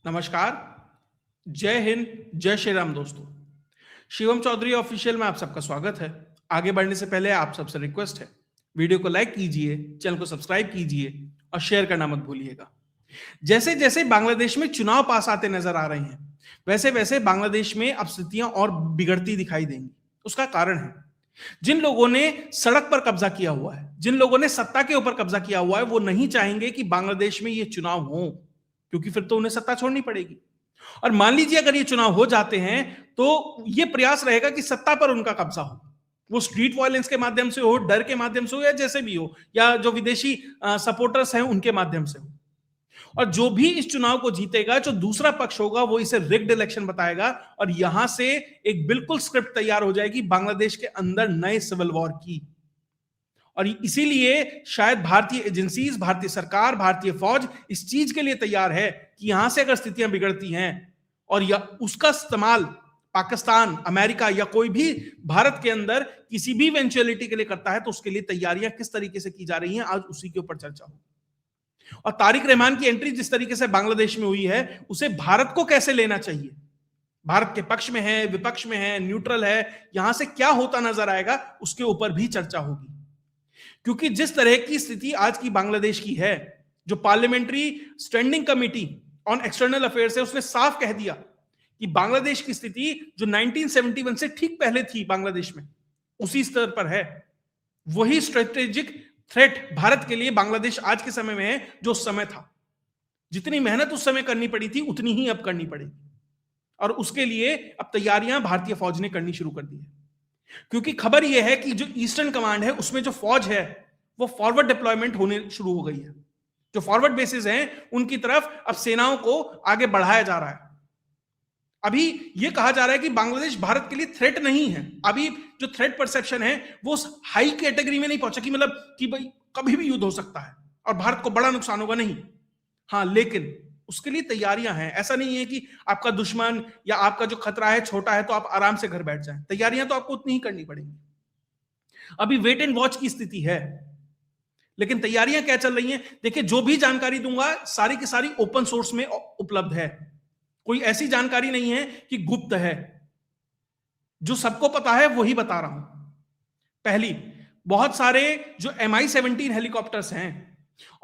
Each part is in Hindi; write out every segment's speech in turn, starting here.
नमस्कार, जय हिंद, जय श्री राम दोस्तों। शिवम चौधरी ऑफिशियल में आप सबका स्वागत है। आगे बढ़ने से पहले आप सबसे रिक्वेस्ट है, वीडियो को लाइक कीजिए, चैनल को सब्सक्राइब कीजिए और शेयर करना मत भूलिएगा। जैसे जैसे बांग्लादेश में चुनाव पास आते नजर आ रहे हैं, वैसे वैसे बांग्लादेश में अब स्थितियां और बिगड़ती दिखाई देंगी। उसका कारण है, जिन लोगों ने सड़क पर कब्जा किया हुआ है, जिन लोगों ने सत्ता के ऊपर कब्जा किया हुआ है, वो नहीं चाहेंगे कि बांग्लादेश में ये चुनाव हो, क्योंकि फिर तो उन्हें सत्ता छोड़नी पड़ेगी। और मान लीजिए अगर ये चुनाव हो जाते हैं तो ये प्रयास रहेगा कि सत्ता पर उनका कब्जा हो, वो स्ट्रीट वायलेंस के माध्यम से हो, डर के माध्यम से हो, या जैसे भी हो, या जो विदेशी सपोर्टर्स हैं उनके माध्यम से हो। और जो भी इस चुनाव को जीतेगा, जो दूसरा पक्ष होगा, वो इसे रिग्ड इलेक्शन बताएगा और यहां से एक बिल्कुल स्क्रिप्ट तैयार हो जाएगी बांग्लादेश के अंदर नए सिविल वॉर की। और इसीलिए शायद भारतीय एजेंसीज, भारतीय सरकार, भारतीय फौज इस चीज के लिए तैयार है कि यहां से अगर स्थितियां बिगड़ती हैं और या उसका इस्तेमाल पाकिस्तान, अमेरिका या कोई भी भारत के अंदर किसी भी इवेंचुअलिटी के लिए करता है, तो उसके लिए तैयारियां किस तरीके से की जा रही हैं, आज उसी के ऊपर चर्चा होगी। और तारिक रहमान की एंट्री जिस तरीके से बांग्लादेश में हुई है, उसे भारत को कैसे लेना चाहिए, भारत के पक्ष में है, विपक्ष में है, न्यूट्रल है, यहां से क्या होता नजर आएगा, उसके ऊपर भी चर्चा होगी। क्योंकि जिस तरह की स्थिति आज की बांग्लादेश की है, जो parliamentary standing committee on external affairs है, उसने साफ कह दिया कि बांग्लादेश की स्थिति जो 1971 से ठीक पहले थी बांग्लादेश में, उसी स्तर पर है। वही स्ट्रेटेजिक थ्रेट भारत के लिए बांग्लादेश आज के समय में है जो उस समय था। जितनी मेहनत उस समय करनी पड़ी थी, उतनी ही अब करनी पड़ेगी। और उसके लिए अब तैयारियां भारतीय फौज ने करनी शुरू कर दी है। क्योंकि खबर यह है कि जो ईस्टर्न कमांड है, उसमें जो फौज है वो फॉरवर्ड डिप्लॉयमेंट होने शुरू हो गई है। जो फॉरवर्ड बेसिस हैं, उनकी तरफ अब सेनाओं को आगे बढ़ाया जा रहा है। अभी यह कहा जा रहा है कि बांग्लादेश भारत के लिए थ्रेट नहीं है। अभी जो थ्रेट परसेप्शन है वो उस हाई कैटेगरी में नहीं पहुंचा कि मतलब कि भाई कभी भी युद्ध हो सकता है और भारत को बड़ा नुकसान होगा, नहीं। हाँ, लेकिन उसके लिए तैयारियां हैं। ऐसा नहीं है कि आपका दुश्मन या आपका जो खतरा है छोटा है तो आप आराम से घर बैठ जाएं। तैयारियां तो आपको उतनी ही करनी पड़ेंगी। अभी वेट एंड वॉच की स्थिति है, लेकिन तैयारियां क्या चल रही हैं, देखिए, जो भी जानकारी दूंगा सारी की सारी ओपन सोर्स में उपलब्ध है। कोई ऐसी जानकारी नहीं है कि गुप्त है। जो सबको पता है वही बता रहा हूं। पहली, बहुत सारे जो MI-17 हेलीकॉप्टर्स हैं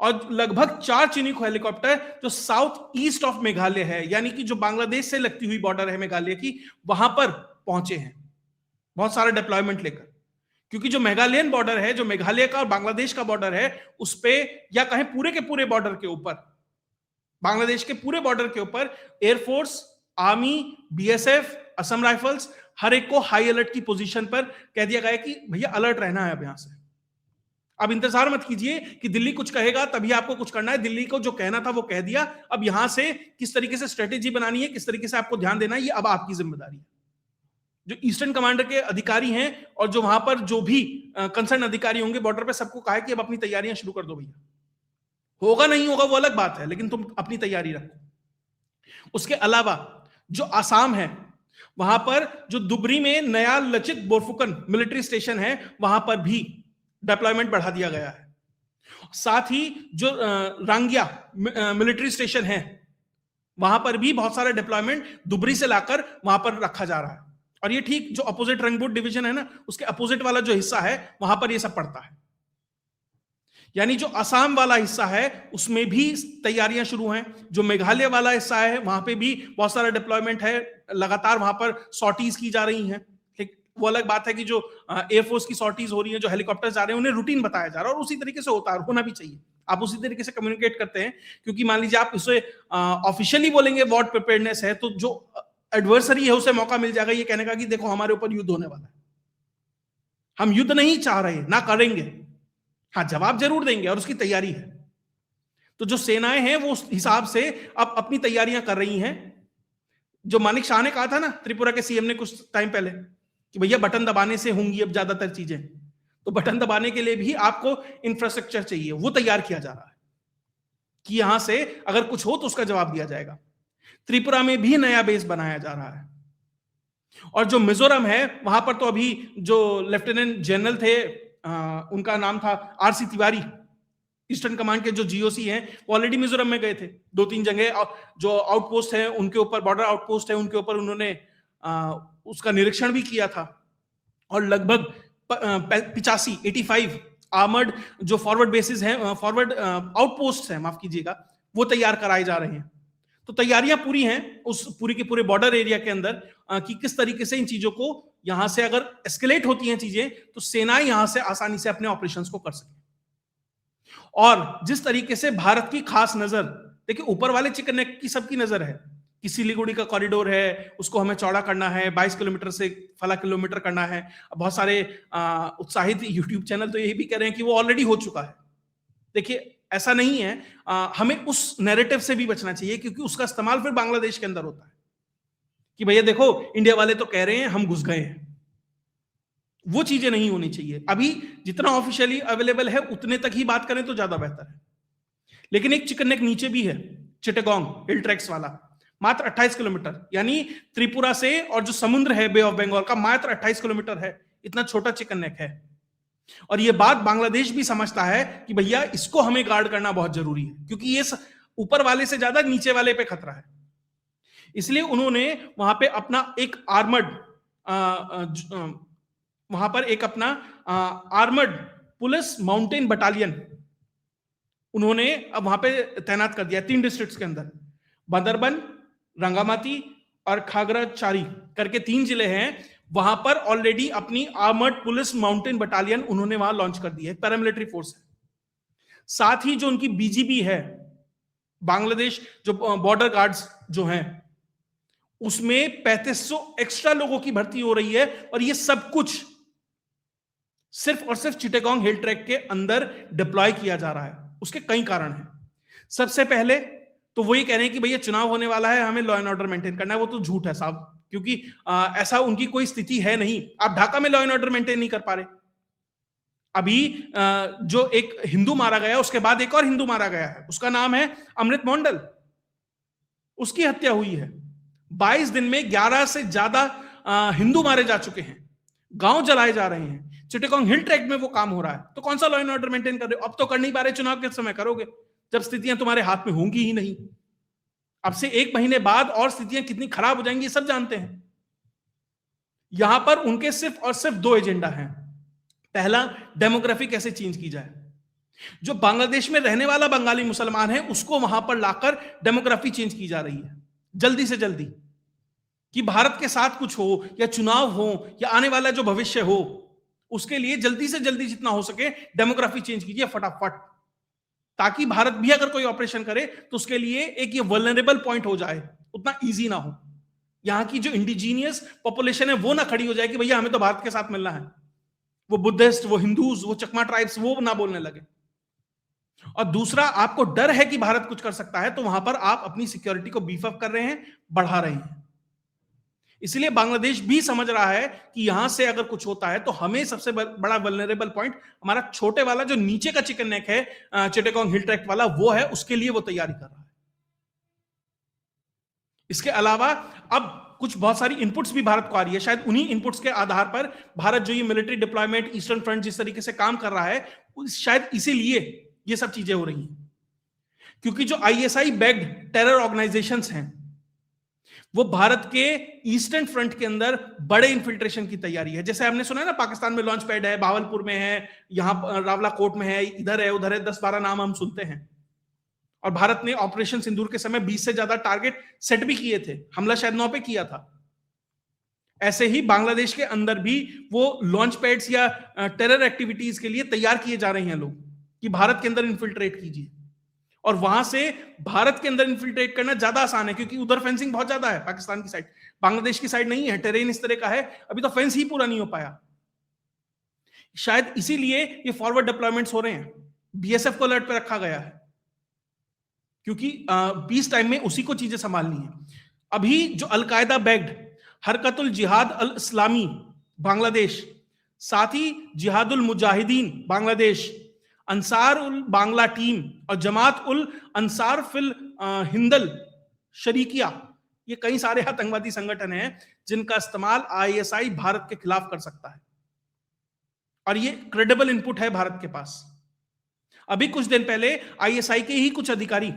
और लगभग 4 चिनूक हेलीकॉप्टर जो साउथ ईस्ट ऑफ मेघालय है, यानी कि जो बांग्लादेश से लगती हुई बॉर्डर है मेघालय की, वहां पर पहुंचे हैं बहुत सारा डिप्लॉयमेंट लेकर। क्योंकि जो मेघालयन बॉर्डर है, जो मेघालय का और बांग्लादेश का बॉर्डर है, उस पे या कहें पूरे के पूरे बॉर्डर के ऊपर, बांग्लादेश के पूरे बॉर्डर के ऊपर air force, army, BSF, Assam rifles, हर एक को हाई अलर्ट की पोजीशन पर कह दिया गया है कि भैया अलर्ट रहना है अब यहां से। अब इंतजार मत कीजिए कि दिल्ली कुछ कहेगा तभी आपको कुछ करना है। दिल्ली को जो कहना था वो कह दिया। अब यहां से किस तरीके से स्ट्रेटेजी बनानी है, किस तरीके से आपको ध्यान देना है, ये अब आपकी जिम्मेदारी है। जो ईस्टर्न कमांडर के अधिकारी हैं और जो वहां पर जो भी कंसर्न अधिकारी होंगे बॉर्डर पे, सबको कहा है कि अब अपनी तैयारियां शुरू कर दो भैया। होगा नहीं होगा वो अलग बात है, लेकिन तुम अपनी तैयारी रखो। उसके अलावा जो आसाम है, वहां पर जो दुबरी में नया लचित बोरफुकन मिलिट्री स्टेशन है, वहां पर भी डिप्लॉयमेंट बढ़ा दिया गया है। साथ ही जो रांगिया मिलिट्री स्टेशन है, वहां पर भी बहुत सारा डिप्लॉयमेंट दुबरी से लाकर वहां पर रखा जा रहा है। और ये ठीक जो अपोजिट रंगबूट डिवीजन है ना, उसके अपोजिट वाला जो हिस्सा है, वहां पर ये सब पड़ता है। यानी जो असम वाला हिस्सा है उसमें भी तैयारियां शुरू हैं। जो मेघालय वाला हिस्सा है, वहां पे भी बहुत सारा डिप्लॉयमेंट है। लगातार वहां पर सॉर्टीज की जा रही हैं। वो अलग बात है कि जो एयरफोर्स की सॉर्टीज हो रही है, जो हेलीकॉप्टर जा रहे हैं, उन्हें रूटीन बताया जा रहा है और उसी तरीके से होता है, होना भी चाहिए। आप उसी तरीके से कम्युनिकेट करते हैं, क्योंकि मान लीजिए आप इसे ऑफिशियली बोलेंगे वॉर प्रिपेयर्डनेस है, तो जो एडवर्सरी है उसे मौका मिल जाएगा ये कहने का कि देखो हमारे ऊपर युद्ध होने वाला है, हम युद्ध नहीं चाह रहे, ना करेंगे। हाँ, जवाब जरूर देंगे और उसकी तैयारी है। तो जो सेनाएं हैं वो उस हिसाब से अब अपनी तैयारियां कर रही हैं। जो मानिक शाह ने कहा था ना, त्रिपुरा के सीएम ने कुछ टाइम पहले, कि भैया बटन दबाने से होंगी अब ज्यादातर चीजें, तो बटन दबाने के लिए भी आपको इंफ्रास्ट्रक्चर चाहिए। वो तैयार किया जा रहा है कि यहां से अगर कुछ हो तो उसका जवाब दिया जाएगा। त्रिपुरा में भी नया बेस बनाया जा रहा है। और जो मिजोरम है, वहां पर तो अभी जो लेफ्टिनेंट जनरल थे, उनका नाम था RC तिवारी, ईस्टर्न कमांड के जो जीओसी हैं वो ऑलरेडी मिजोरम में गए थे, 2-3 जगह जो आउटपोस्ट हैं उनके ऊपर, बॉर्डर आउटपोस्ट है उनके ऊपर उन्होंने उसका निरीक्षण भी किया था। और लगभग 85 आर्मर्ड जो फॉरवर्ड बेसिस हैं, फॉरवर्ड आउटपोस्ट हैं, माफ कीजिएगा, वो तैयार कराए जा रहे हैं। तो तैयारियां पूरी हैं उस पूरी के पूरे बॉर्डर एरिया के अंदर कि किस तरीके से इन चीजों को, यहां से अगर एस्केलेट होती हैं चीजें तो सेनाएं यहां से आसानी से अपने ऑपरेशंस को कर सके। और जिस तरीके से भारत की खास नजर, देखिए ऊपर वाले चिकन नेक की सबकी नजर है कि सिलीगुड़ी का कॉरिडोर है, उसको हमें चौड़ा करना है, 22 किलोमीटर से फला किलोमीटर करना है। बहुत सारे उत्साहित यूट्यूब चैनल तो यही भी कह रहे हैं कि वो ऑलरेडी हो चुका है। देखिए ऐसा नहीं है, हमें उस नैरेटिव से भी बचना चाहिए, क्योंकि उसका इस्तेमाल फिर बांग्लादेश के अंदर होता है कि भैया देखो इंडिया वाले तो कह रहे हैं हम घुस गए हैं। वो चीजें नहीं होनी चाहिए। अभी जितना ऑफिशियली अवेलेबल है उतने तक ही बात करें तो ज्यादा बेहतर है। लेकिन एक चिकन नेक नीचे भी है, चिटागोंग हिल ट्रैक्स वाला, मात्र 28 किलोमीटर, यानी त्रिपुरा से और जो समुद्र है बे ऑफ बंगाल का, मात्र 28 किलोमीटर है। इतना छोटा चिकन नेक है। और यह बात बांग्लादेश भी समझता है कि भैया इसको हमें गार्ड करना बहुत जरूरी है, क्योंकि ये ऊपर वाले से ज्यादा नीचे वाले पे खतरा है। इसलिए उन्होंने वहां पे अपना एक आर्मर्ड वहां पर एक अपना आर्मर्ड पुलिस माउंटेन बटालियन उन्होंने अब वहां पे तैनात कर दिया 3 डिस्ट्रिक्ट्स के अंदर, बंदरबन, रंगामाती और खागराचारी करके 3 जिले हैं। वहां पर ऑलरेडी अपनी आर्मर्ड पुलिस माउंटेन बटालियन उन्होंने वहां लॉन्च कर दी है, पैरामिलिट्री फोर्स है। साथ ही जो उनकी बीजीबी है, बांग्लादेश जो बॉर्डर गार्ड्स जो हैं, उसमें 3500 एक्स्ट्रा लोगों की भर्ती हो रही है। और ये सब कुछ सिर्फ और सिर्फ चिटागोंग हिल ट्रैक के अंदर डिप्लॉय किया जा रहा है। उसके कई कारण हैं। सबसे पहले तो वो ये कह रहे हैं कि भैया चुनाव होने वाला है, हमें लॉ एंड ऑर्डर मेंटेन करना है। वो तो झूठ है साहब, क्योंकि ऐसा उनकी कोई स्थिति है नहीं। आप ढाका में लॉ एंड ऑर्डर मेंटेन नहीं कर पा रहे। अभी जो एक हिंदू मारा गया, उसके बाद एक और हिंदू मारा गया है, उसका नाम है अमृत मोंडल, उसकी हत्या हुई है। 22 दिन में 11 से ज्यादा हिंदू मारे जा चुके हैं, गांव जलाए जा रहे हैं। चिटागोंग हिल ट्रैक में वो काम हो रहा है, तो कौन सा लॉ एंड ऑर्डर मेंटेन कर रहे हो? अब तो कर नहीं पा रहे, चुनाव के समय करोगे जब स्थितियां तुम्हारे हाथ में होंगी ही नहीं। अब से 1 महीने बाद और स्थितियां कितनी खराब हो जाएंगी सब जानते हैं। यहां पर उनके सिर्फ और सिर्फ 2 एजेंडा हैं। पहला, डेमोग्राफी कैसे चेंज की जाए। जो बांग्लादेश में रहने वाला बंगाली मुसलमान है उसको वहां पर लाकर डेमोग्राफी चेंज की जा रही है जल्दी से जल्दी, कि भारत के साथ कुछ हो या चुनाव हो या आने वाला जो भविष्य हो, उसके लिए जल्दी से जल्दी जितना हो सके डेमोग्राफी चेंज कीजिए फटाफट, ताकि भारत भी अगर कोई ऑपरेशन करे तो उसके लिए एक ये वल्नरेबल पॉइंट हो जाए, उतना इजी ना हो। यहां की जो इंडिजीनियस पॉपुलेशन है वो ना खड़ी हो जाए कि भैया हमें तो भारत के साथ मिलना है। वो बुद्धिस्ट, वो हिंदूज, वो चकमा ट्राइब्स वो ना बोलने लगे। और दूसरा, आपको डर है कि भारत कुछ कर सकता है, तो वहां पर आप अपनी सिक्योरिटी को बीफ अप कर रहे हैं, बढ़ा रहे हैं। इसलिए बांग्लादेश भी समझ रहा है कि यहां से अगर कुछ होता है तो हमें सबसे बड़ा वल्नरेबल पॉइंट हमारा छोटे वाला जो नीचे का चिकन नेक है, चिटागोंग हिल ट्रैक वाला, वो है, उसके लिए वो तैयारी कर रहा है। इसके अलावा अब कुछ बहुत सारी इनपुट्स भी भारत को आ रही है। शायद उन्हीं इनपुट्स के आधार पर भारत जो ये मिलिट्री डिप्लॉयमेंट, ईस्टर्न फ्रंट जिस तरीके से काम कर रहा है, शायद इसीलिए ये सब चीजें हो रही हैं। क्योंकि जो आईएसआई बैक्ड टेरर ऑर्गेनाइजेशंस हैं, वो भारत के ईस्टर्न फ्रंट के अंदर बड़े इन्फिल्ट्रेशन की तैयारी है। जैसे हमने सुना है ना, पाकिस्तान में लॉन्च पैड है, भावलपुर में है, यहां रावला कोट में है, इधर है, उधर है, 10-12 नाम हम सुनते हैं। और भारत ने ऑपरेशन सिंदूर के समय 20 से ज्यादा टारगेट सेट भी किए थे, हमला शायद 9 पे किया था। ऐसे ही बांग्लादेश के अंदर भी वो लॉन्च पैड्स या टेरर एक्टिविटीज के लिए तैयार किए जा रहे हैं लोग, कि भारत के अंदर इन्फिल्ट्रेट कीजिए। और वहां से भारत के अंदर इन्फिल्ट्रेट करना ज्यादा आसान है, क्योंकि उधर फेंसिंग बहुत ज्यादा है पाकिस्तान की साइड, बांग्लादेश की साइड नहीं है। टेरेन इस तरह का है, अभी तो फेंस ही पूरा नहीं हो पाया। शायद इसीलिए ये फॉरवर्ड डिप्लॉयमेंट्स हो रहे हैं, बीएसएफ को अलर्ट पे रखा गया है, क्योंकि पीस टाइम में उसी को चीजें संभालनी है। अभी जो अलकायदा बैक्ड हरकतुल जिहाद अल इस्लामी बांग्लादेश, साथ ही जिहादुल मुजाहिदीन बांग्लादेश, अंसार उल बांग्ला टीम और जमात उल अंसार फिल हिंदल शरीकिया, ये कई सारे आतंकवादी संगठन हैं जिनका इस्तेमाल आईएसआई भारत के खिलाफ कर सकता है। और ये क्रेडिबल इनपुट है भारत के पास। अभी कुछ दिन पहले आईएसआई के ही कुछ अधिकारी,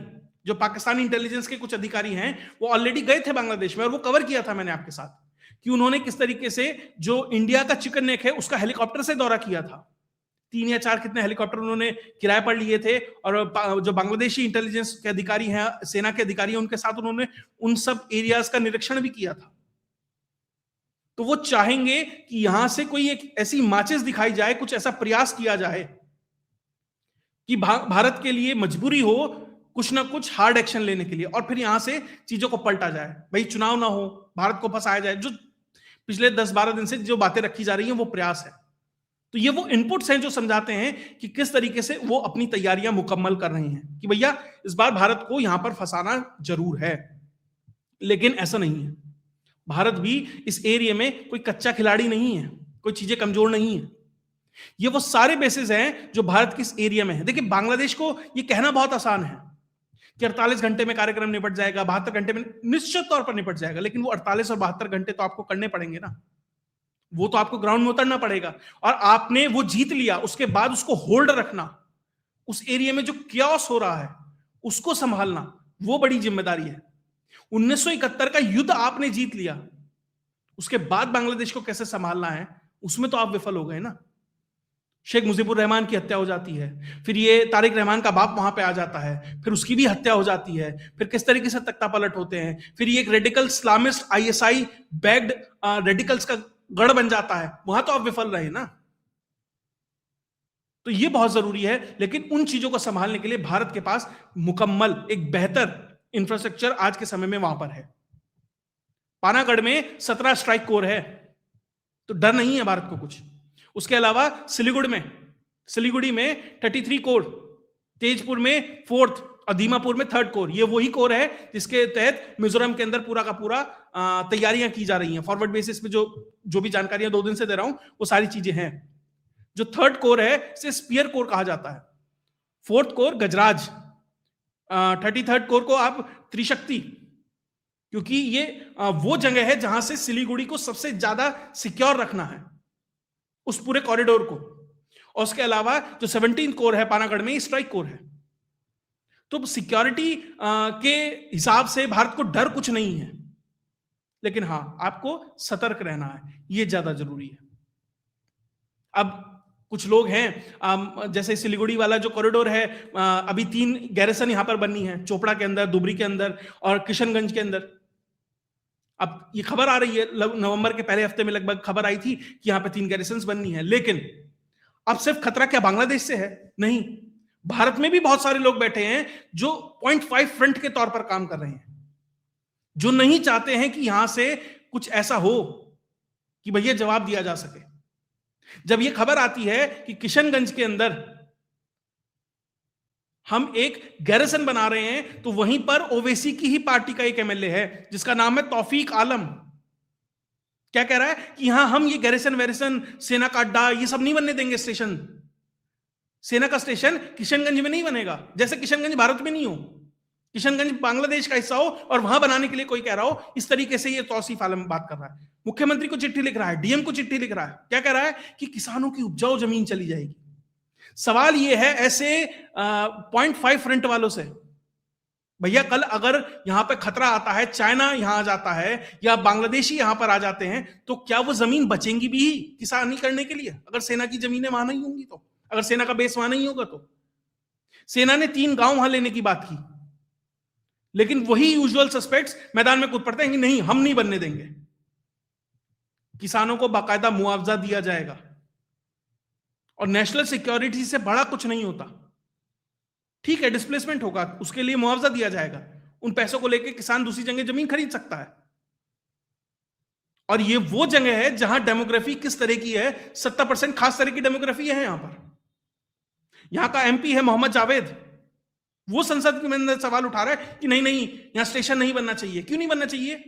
जो पाकिस्तानी इंटेलिजेंस के कुछ अधिकारी हैं, वो ऑलरेडी गए थे बांग्लादेश में, और वो कवर किया था मैंने आपके साथ कि उन्होंने किस तरीके से जो इंडिया का चिकन नेक है उसका हेलीकॉप्टर से दौरा किया था। 3 या 4 कितने हेलीकॉप्टर उन्होंने किराए पर लिए थे, और जो बांग्लादेशी इंटेलिजेंस के अधिकारी हैं, सेना के अधिकारी हैं, उनके साथ उन्होंने उन सब एरियाज का निरीक्षण भी किया था। तो वो चाहेंगे कि यहां से कोई एक ऐसी माचिस दिखाई जाए, कुछ ऐसा प्रयास किया जाए कि भारत के लिए मजबूरी हो कुछ ना कुछ हार्ड एक्शन लेने के लिए, और फिर यहां से चीजों को पलटा जाए। भाई चुनाव ना हो, भारत को फंसाया जाए, जो पिछले 10-12 दिन से जो बातें रखी जा रही हैं वो प्रयास है। तो ये वो इनपुट्स हैं जो समझाते हैं कि किस तरीके से वो अपनी तैयारियां मुकम्मल कर रहे हैं कि भैया इस बार भारत को यहां पर फंसाना जरूर है। लेकिन ऐसा नहीं है, भारत भी इस एरिया में कोई कच्चा खिलाड़ी नहीं है, कोई चीजें कमजोर नहीं है। ये वो सारे बेसिस हैं जो भारत के इस एरिया में है। देखिए, बांग्लादेश को ये कहना बहुत आसान है कि 48 घंटे में कार्यक्रम निपट जाएगा, 72 घंटे में, निश्चित तौर पर निपट जाएगा, लेकिन वो 48 और 72 घंटे तो आपको करने पड़ेंगे ना। वो तो आपको ग्राउंड में उतरना पड़ेगा, और आपने वो जीत लिया, उसके बाद उसको होल्ड रखना, उस एरिया में जो क्याओस हो रहा है उसको संभालना, वो बड़ी जिम्मेदारी है। 1971 का युद्ध आपने जीत लिया, उसके बाद बांग्लादेश को कैसे संभालना है उसमें तो आप विफल हो गए ना। शेख मुजीबुर रहमान की हत्या हो जाती है, फिर ये तारिक रहमान का बाप वहां पे आ जाता है, फिर उसकी भी हत्या हो जाती है, फिर किस तरीके से तख्ता पलट होते हैं, फिर ये एक radical Islamist ISI bagged radicals का गढ़ बन जाता है, वहां तो आप विफल रहे ना। तो ये बहुत जरूरी है, लेकिन उन चीजों को संभालने के लिए भारत के पास मुकम्मल एक बेहतर इंफ्रास्ट्रक्चर आज के समय में वहां पर है। पानागढ़ में 17 स्ट्राइक कोर है, तो डर नहीं है भारत को कुछ। उसके अलावा सिलीगुड़ी में 33 कोर, तेजपुर में 4th और दीमापुर में 3rd कोर। ये वही कोर है जिसके तहत मिजोरम के अंदर पूरा का पूरा तैयारियां की जा रही हैं। फॉरवर्ड बेसिस पे जो भी जानकारियां 2 दिन से दे रहा हूं वो सारी चीजें हैं। जो 3rd कोर है इसे स्पीयर कोर कहा जाता है, 4th कोर गजराज, 33rd कोर को आप त्रिशक्ति, क्योंकि ये वो जगह है जहां से सिलीगुड़ी को सबसे ज्यादा सिक्योर रखना है, उस पूरे कॉरिडोर को। और उसके अलावा जो 17th कोर है पानागढ़ में, स्ट्राइक कोर है। तो सिक्योरिटी के हिसाब से भारत को डर कुछ नहीं है, लेकिन हां आपको सतर्क रहना है, यह ज्यादा जरूरी है। अब कुछ लोग हैं, जैसे सिलीगुड़ी वाला जो कॉरिडोर है, अभी 3 गैरिसन यहां पर बननी है, चोपड़ा के अंदर, दुबरी के अंदर और किशनगंज के अंदर। अब ये खबर आ रही है, नवंबर के पहले हफ्ते में लगभग खबर आई थी कि यहां पे 3 गैरिसन्स बननी है। लेकिन अब सिर्फ खतरा क्या बांग्लादेश से है? नहीं, भारत में भी बहुत सारे लोग बैठे हैं जो 0.5 फ्रंट के तौर पर काम कर रहे हैं, जो नहीं चाहते हैं कि यहां से कुछ ऐसा हो कि भैया जवाब दिया जा सके। जब यह खबर आती है कि किशनगंज के अंदर हम एक गैरिसन बना रहे हैं, तो वहीं पर ओवैसी की ही पार्टी का एक एमएलए है जिसका नाम है तौफीक आलम। क्या कह रहा है कि यहां हम ये गैरिसन वेरिसन, सेना का अड्डा, ये सब नहीं बनने देंगे। स्टेशन, सेना का स्टेशन किशनगंज में नहीं बनेगा, जैसे किशनगंज भारत में नहीं हो, किशनगंज बांग्लादेश का हिस्सा हो और वहां बनाने के लिए कोई कह रहा हो। इस तरीके से ये तौसीफ आलम बात कर रहा है, मुख्यमंत्री को चिट्ठी लिख रहा है, डीएम को चिट्ठी लिख रहा है। क्या कह रहा है कि किसानों की उपजाऊ जमीन चली जाएगी। सवाल यह है ऐसे 0.5 फ्रंट वालों से, भैया कल अगर यहां पे खतरा आता है, चाइना यहां आ जाता है या बांग्लादेशी यहां पर आ जाते हैं, तो क्या वो जमीन बचेंगी भी किसानी करने के लिए? अगर सेना की जमीनें वहां नहीं होंगी तो, अगर सेना का बेस वहां नहीं होगा तो। सेना ने 3 गांव वहां लेने की बात की, लेकिन वही यूजुअल सस्पेक्ट्स मैदान में कूद पड़ते हैं कि नहीं, हम नहीं बनने देंगे। किसानों को बाकायदा मुआवजा दिया जाएगा, और नेशनल सिक्योरिटी से बड़ा कुछ नहीं होता। ठीक है, डिस्प्लेसमेंट होगा, उसके लिए मुआवजा दिया जाएगा, उन पैसों को लेकर किसान दूसरी जगह जमीन खरीद सकता है। और ये वो जगह है जहां डेमोग्राफी किस तरह की है, 70% खास तरह की डेमोग्राफी है यहां पर। यहां का एमपी है मोहम्मद जावेद, वो संसद के अंदर सवाल उठा रहा है कि नहीं नहीं, यहां स्टेशन नहीं बनना चाहिए। क्यों नहीं बनना चाहिए?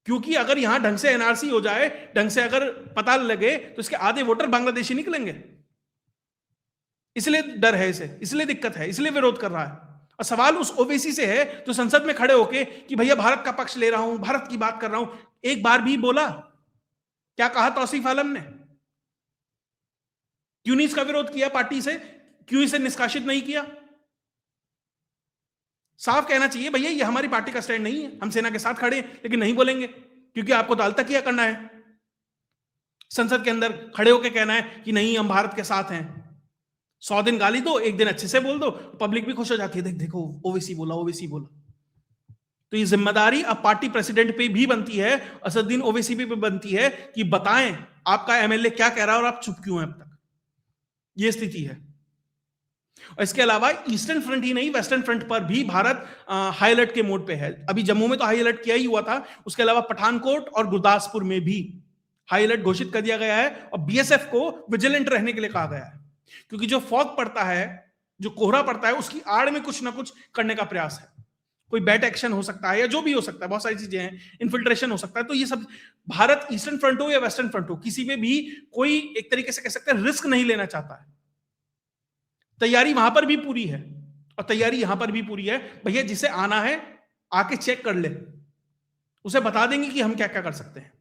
क्योंकि अगर यहां ढंग से एनआरसी हो जाए, ढंग से अगर पता लगे, तो इसके आधे वोटर बांग्लादेशी निकलेंगे। इसलिए डर है इसे, इसलिए दिक्कत है, इसलिए विरोध कर रहा है। और सवाल उस ओवैसी से है जो संसद में खड़े होके कि भैया भारत का पक्ष ले रहा हूं, भारत की बात कर रहा हूं। एक बार भी बोला? क्या कहा तौसीफ आलम ने? क्यों नहीं इसका विरोध किया पार्टी से, क्यों इसे निष्कासित नहीं किया? साफ कहना चाहिए भैया ये हमारी पार्टी का स्टैंड नहीं है, हम सेना के साथ खड़े हैं, लेकिन नहीं बोलेंगे क्योंकि आपको तो अलतकिया करना है, संसद के अंदर खड़े होकर कहना है कि नहीं हम भारत के साथ हैं। 100 दिन गाली दो, एक दिन अच्छे से बोल दो, पब्लिक भी खुश हो जाती है, देखो ओवैसी बोला, ओवैसी बोला। तो ये जिम्मेदारी अब पार्टी प्रेसिडेंट पे भी बनती है, असदुद्दीन ओवैसी पे भी बनती है कि बताएं आपका एमएलए क्या कह रहा है और आप चुप क्यों हैं अब तक। ये स्थिति है। और इसके अलावा ईस्टर्न फ्रंट ही नहीं, वेस्टर्न फ्रंट पर भी भारत हाई अलर्ट के मोड पे है। अभी जम्मू में तो हाई अलर्ट किया ही हुआ था, उसके अलावा पठानकोट और गुरदासपुर में भी हाई अलर्ट घोषित कर दिया गया है और बीएसएफ को विजिलेंट रहने के लिए कहा गया है, क्योंकि जो फॉग पड़ता है, जो कोहरा पड़ता है, उसकी आड़ में कुछ ना कुछ करने का प्रयास है। कोई बैट एक्शन हो सकता है या जो भी हो सकता है, बहुत सारी चीजें हैं, इन्फिल्ट्रेशन हो सकता है। तो ये सब भारत ईस्टर्न फ्रंट हो या वेस्टर्न फ्रंट हो, किसी में भी कोई एक तरीके से कह सकते हैं रिस्क नहीं लेना चाहता है। तैयारी वहां पर भी पूरी है और तैयारी यहां पर भी पूरी है। भैया जिसे आना है आके चेक कर ले, उसे बता देंगे कि हम क्या क्या कर सकते हैं।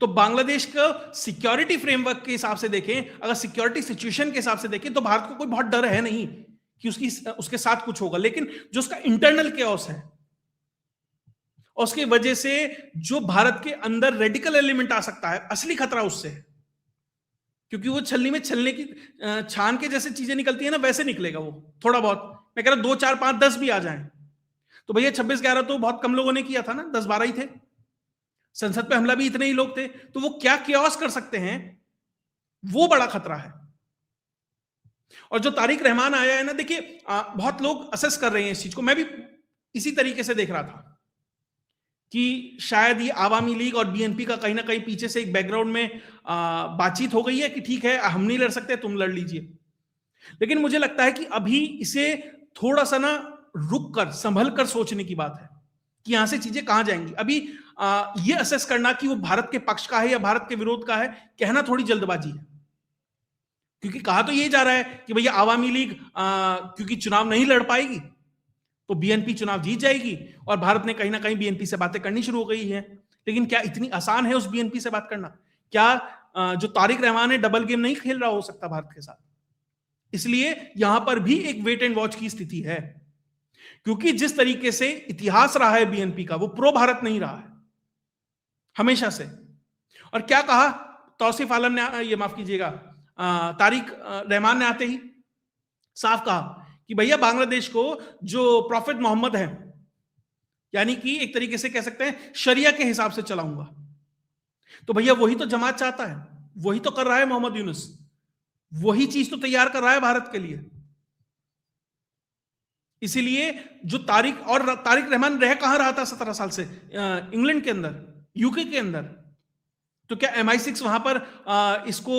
तो बांग्लादेश का सिक्योरिटी फ्रेमवर्क के हिसाब से देखें, अगर सिक्योरिटी सिचुएशन के हिसाब से देखें, तो भारत को कोई बहुत डर है नहीं कि उसके साथ कुछ होगा। लेकिन जो उसका इंटरनल केओस है, उसकी वजह से जो भारत के अंदर रेडिकल एलिमेंट आ सकता है, असली खतरा उससे है। क्योंकि वो छलनी में छलने की छान के जैसे चीजें निकलती है ना, वैसे निकलेगा वो थोड़ा बहुत। मैं कह रहा 2, 4, 5, 10 भी आ जाएं तो भैया 26/11 तो बहुत कम लोगों ने किया था ना, 10-12 ही थे। संसद पे हमला भी इतने ही लोग थे, तो वो क्या केओस कर सकते हैं, वो बड़ा खतरा है। और जो तारिक रहमान आया है ना, देखिए बहुत लोग असेस कर रहे हैं इस चीज को, मैं भी इसी तरीके से देख रहा था कि शायद ये आवामी लीग और बीएनपी का कहीं ना कहीं पीछे से एक बैकग्राउंड में बातचीत हो गई है कि ठीक है हम नहीं लड़ सकते, तुम लड़ लीजिए। लेकिन मुझे लगता है कि अभी इसे थोड़ा सा ना रुक कर संभल कर सोचने की बात है कि यहां से चीजें कहां जाएंगी। अभी ये असेस करना कि वो भारत के पक्ष का है या भारत के विरोध का है, कहना थोड़ी जल्दबाजी है। क्योंकि कहा तो ये जा रहा है कि भैया आवामी लीग क्योंकि चुनाव नहीं लड़ पाएगी तो बीएनपी चुनाव जीत जाएगी, और भारत ने कहीं ना कहीं बीएनपी से बातें करनी शुरू हो गई है। लेकिन क्या इतनी आसान है उस बीएनपी से बात करना? क्या जो तारिक रहमान है डबल गेम नहीं खेल रहा हो सकता भारत के साथ? इसलिए यहां पर भी एक वेट एंड वॉच की स्थिति है, क्योंकि जिस तरीके से इतिहास रहा है बीएनपी का, वो प्रो भारत नहीं रहा है हमेशा से। और क्या कहा तौसीफ आलम ने, ये माफ कीजिएगा, तारिक रहमान ने आते ही साफ कहा कि भैया बांग्लादेश को जो प्रॉफिट मोहम्मद है, यानी कि एक तरीके से कह सकते हैं शरिया के हिसाब से चलाऊंगा, तो भैया वही तो जमात चाहता है, वही तो कर रहा है मोहम्मद यूनुस, वही चीज तो तैयार कर रहा है भारत के लिए। इसीलिए जो तारिक रहमान रह कहां रहा था 17 साल से? इंग्लैंड के अंदर, यूके के अंदर। तो क्या MI6 वहां पर इसको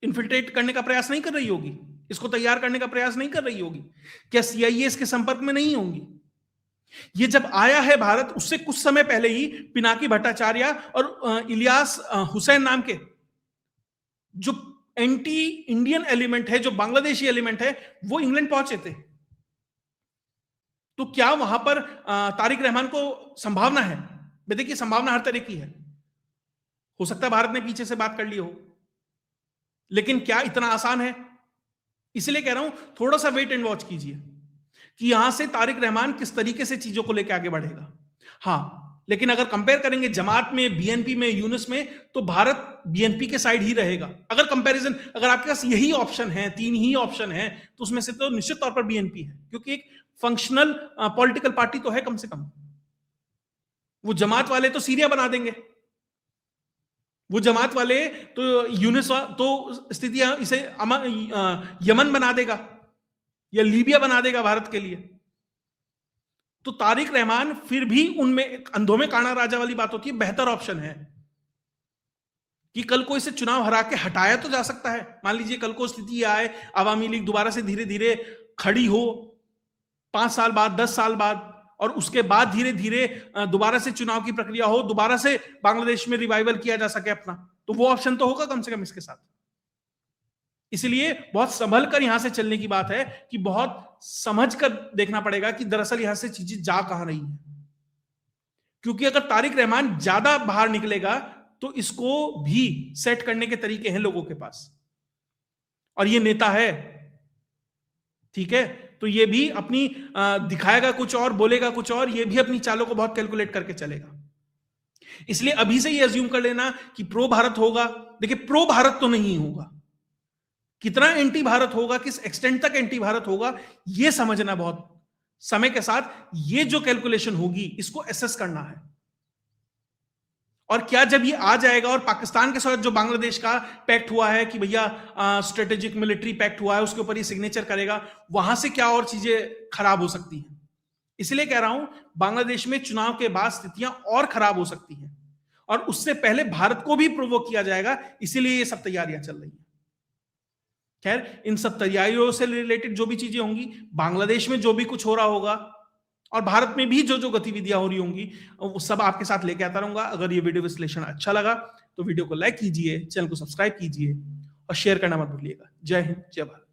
इन्फिल्ट्रेट करने का प्रयास नहीं कर रही होगी? इसको तैयार करने का प्रयास नहीं कर रही होगी? क्या CIA इसके संपर्क में नहीं होंगी? ये जब आया है भारत, उससे कुछ समय पहले ही पिनाकी भट्टाचार्य और इलियास हुसैन नाम के जो एंटी इंडियन एलिमेंट है, जो बांग्लादेशी एलिमेंट है, वो इंग्लैंड पहुंचे थे। तो क्या वहां पर तारिक रहमान को संभावना है? देखिए संभावना हर तरह की है, हो सकता है भारत ने पीछे से बात कर ली हो, लेकिन क्या इतना आसान है? इसलिए कह रहा हूं थोड़ा सा वेट एंड वॉच कीजिए कि यहां से तारिक रहमान किस तरीके से चीजों को लेकर आगे बढ़ेगा। हां, लेकिन अगर कंपेयर करेंगे जमात में, बीएनपी में, यूनुस में, तो भारत बीएनपी के साइड ही रहेगा। अगर कंपैरिजन, अगर आपके पास यही ऑप्शन है, 3 ही ऑप्शन है, तो उसमें से तो निश्चित तौर पर बीएनपी है, क्योंकि एक फंक्शनल पॉलिटिकल पार्टी तो है कम से कम। वो जमात वाले तो सीरिया बना देंगे, वो जमात वाले तो यूनिस तो स्थिति इसे यमन बना देगा या लीबिया बना देगा भारत के लिए। तो तारिक रहमान फिर भी उनमें अंधों में काना राजा वाली बात होती है, बेहतर ऑप्शन है कि कल को इसे चुनाव हरा के हटाया तो जा सकता है। मान लीजिए कल को स्थिति आए, आवामी लीग दोबारा से धीरे धीरे खड़ी हो 5 साल बाद, 10 साल बाद, और उसके बाद धीरे धीरे दोबारा से चुनाव की प्रक्रिया हो, दोबारा से बांग्लादेश में रिवाइवल किया जा सके अपना, तो वो ऑप्शन तो होगा कम से कम इसके साथ। इसलिए बहुत संभल कर यहां से चलने की बात है कि बहुत समझ कर देखना पड़ेगा कि दरअसल यहां से चीजें जा कहां रही हैं। क्योंकि अगर तारिक रहमान ज्यादा बाहर निकलेगा तो इसको भी सेट करने के तरीके हैं लोगों के पास, और ये नेता है, ठीक है। तो ये भी अपनी दिखाएगा कुछ और, बोलेगा कुछ और, ये भी अपनी चालों को बहुत कैलकुलेट करके चलेगा। इसलिए अभी से ये अज्यूम कर लेना कि प्रो भारत होगा, देखिए प्रो भारत तो नहीं होगा, कितना एंटी भारत होगा, किस एक्सटेंट तक एंटी भारत होगा, ये समझना बहुत समय के साथ ये जो कैलकुलेशन होगी इसको एसेस करना है। और क्या जब ये आ जाएगा और पाकिस्तान के साथ जो बांग्लादेश का पैक्ट हुआ है कि भैया स्ट्रेटेजिक मिलिट्री पैक्ट हुआ है, उसके ऊपर ये सिग्नेचर करेगा, वहां से क्या और चीजें खराब हो सकती हैं। इसलिए कह रहा हूं बांग्लादेश में चुनाव के बाद स्थितियां और खराब हो सकती हैं, और उससे पहले भारत को भी प्रोवोक किया जाएगा, इसीलिए ये सब तैयारियां चल रही हैं। खैर, इन सब तैयारियों से रिलेटेड जो भी चीजें होंगी, बांग्लादेश में जो भी कुछ हो रहा होगा, और भारत में भी जो जो गतिविधियां हो रही होंगी, वो सब आपके साथ लेके आता रहूंगा। अगर ये वीडियो विश्लेषण अच्छा लगा तो वीडियो को लाइक कीजिए, चैनल को सब्सक्राइब कीजिए और शेयर करना मत भूलिएगा। जय हिंद, जय भारत।